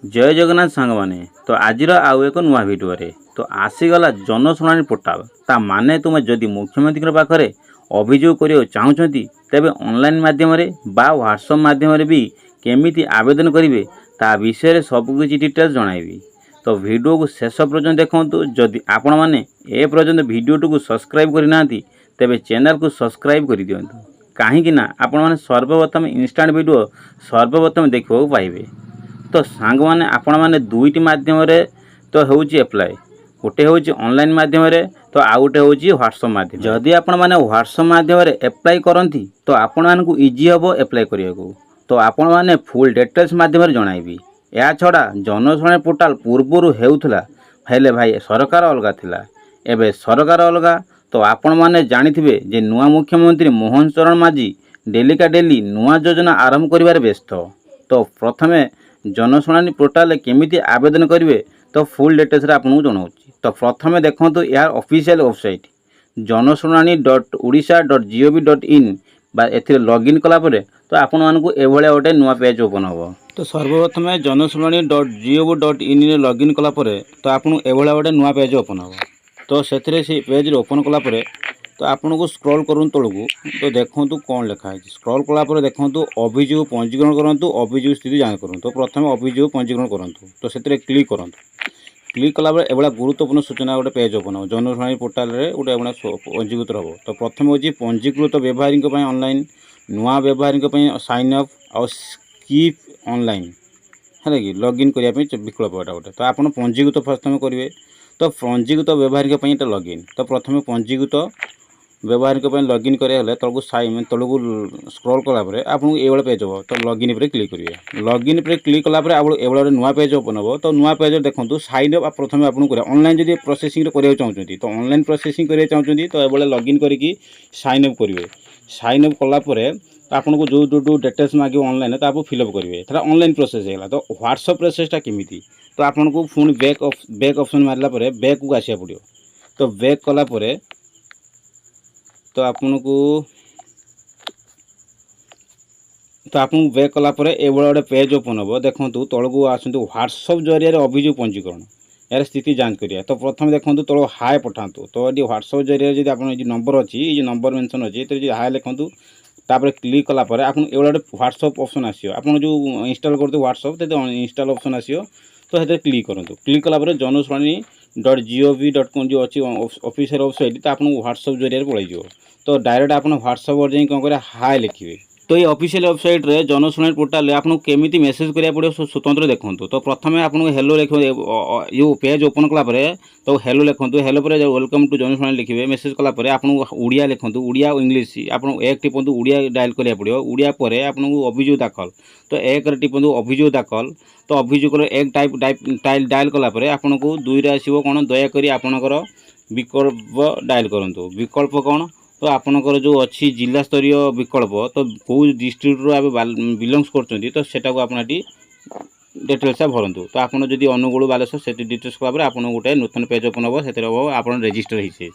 जय जगन्नाथ सांग माने तो आज आउ एक नुआ भिडियो तो आसीगला जनशुणाणी पोर्टाल ता माने तुम जदि मुख्यमंत्री पाखे अभियोग कर चाहते तेबे ऑनलाइन माध्यम बा व्हाट्सएप माध्यम भी केमिति आवेदन करेंगे ता विषय सबकि डिटेल्स जनइबी। तो वीडियो को शेष पर्यटन देखूँ जदि आपण मैंने ए पर्यटन वीडियो को सब्सक्राइब करना तेबे चैनल को सब्सक्राइब कर दिंतु कहीं आपण मैंने सर्वप्रथम इंस्टांट वीडियो सर्वप्रथम देखा पाइबे। तो सांग माने आपण माने दुईटी माध्यम तो होची एप्लाय गोटे होची ऑनलाइन माध्यम तो आउ गोटे होची व्हाट्सएप माध्यम। जदि आपण माने व्हाट्सएप माध्यम एप्लाय करंती तो आपण मानकु इजी हबो एप्लाय करियाको। तो आपण माने फुल डिटेल्स माध्यम जणाइबी। या छड़ा जनशुणाणी पोर्टाल पूर्वरु हेउथला हेले भाई सरकार अलगा थिला एबे सरकार अलगा। तो आपण माने जानिथिबे जे नुआ मुख्यमंत्री मोहन चरण माझी डेली का डेली नुआ योजना आरंभ करिवार व्यस्त। तो प्रथमे जनशुणाणी पोर्टाल केमिति आवेदन करेंगे तो फुल डिटेल्स आपको जनाऊँ। तो प्रथम देखो यार ऑफिशियल वेबसाइट जनशुणाणी.orisha.gov.in ए लॉगिन कलापर तो आपण मानकु एभलिया गोटे नुआ पेज ओपन हम। तो सर्वप्रथम जनशुणाणी.gov.in लॉगिन कलापर तो आपको एभलिया गोटे नुआ पेज ओपन हम। तो से पेज ओपन कलापर तो आपन को स्क्रॉल करूँ तलू तो देखूँ कौन लिखाई स्क्रॉल कलापर देखूँ अभियोग पंजीकरण करूँ अभियोग स्थिति जांच करूँ। तो प्रथम अभियोग पंजीकरण करूँ तो से क्लिक करूँ। क्लिक कलापर एभलिया गुरुत्वपूर्ण सूचना गोटे पेज ओपन हो जनशुणाणी पोर्टाल गोटे एभलिया पंजीकृत हम। तो प्रथम हूँ पंजीकृत व्यवहारी ऑनलाइन नुआ व्यवहारी साइन अप आउ स्कीप ऑनलाइन है कि लॉगिन करने विकल्प एटा गोटे। तो आप पंजीकृत प्रथम करेंगे। तो पंजीकृत व्यवहारी लॉगिन तो प्रथम पंजीकृत व्यवहारिक लॉगिन करें तलू साइन तलू स्क्रॉल कलापर आपको ये पेज हम। तो लॉगिन पर क्लिक करेंगे। लॉगिन पर क्लिक कलापर एवं नुआ पेज ओपन हम। तो नुआ पेज देखो साइन अप प्रथम आपको ऑनलाइन जब प्रोसेसिंग करा चाहते तो ऑनलाइन प्रोसेसिंग करा चाहते तो ये लॉगिन करके साइन अप करेंगे। साइन अप कलापर आपको जो जो डिटेल्स मांगे ऑनलाइन तो आप फिलअप करेंगे थोड़ा ऑनलाइन प्रोसेस है। तो व्हाट्सएप प्रोसेसटा केमिति तो आपको पुणी बैक ऑप्शन मारला बैक को आसिया पड़ो। तो बैक कलापर तो आपको बैक कलापर ये गोटे पेज ओपन हम। देखो तलू आसतु व्हाट्सएप जरिए अभियोग पंजीकरण यार स्थिति जांच करिया। तो प्रथम देखो तल हाय पठातु। तो ये व्हाट्सएप जरिए जब आप नंबर अच्छी ये नंबर मेंशन अच्छी तो हाय लिखु तापर क्लिक कलापर आपको ये गोटे व्हाट्सएप ऑप्शन आसो आप जो इंस्टॉल करते व्हाट्सएप तो इंस्टॉल ऑप्शन आसो। तो से क्लिक करूँ। क्लिक कलापर जनशुणाणी.gov.com जो अच्छी ऑफिशियल वेबसाइट तो आपको व्हाट्सएप जरिए पलैज। तो डायरेक्ट आप व्हाट्सएप पर जाए कौन करें हाय लिखे। तो ये ऑफिशियल वेबसाइट रे जनशुणाणी पोर्टाल आपको केमिति मेसेज करा पड़ो स्वतंत्र देखूँ। तो प्रथम आपको हेलो लिख यो पेज ओपन कलापर तो हेलो लिखूँ। हेलो पर वेलकम टू जनशुणाणी लिखे मेसेज कलापर आपको उड़िया लिखूँ उड़िया इंग्लीश आपको एक टिपंतु उड़िया डायल करा पड़ो। उड़िया पर आपको अभियोग दाखल तो एक टिपंतु अभियोग दाखल। तो अभियोग एक टाइप डायल कलापर आपको दुई आसो कौन दयाकोरी आपणकर विकल्प डायल करूँ। विकल्प कौन तो आपणकर जो अच्छी जिला स्तरीय विकल्प तो कौ डिस्ट्रिक्ट आप बिलंग्स कर तो सेटा को आप डिटेल्स भरतु। तो आपड़ जदि अनुगुल बालेश्वर से डिटेल्स कलापर आप गोटे नूतन पेज ओपन हम से आप रजिस्टर होइछे।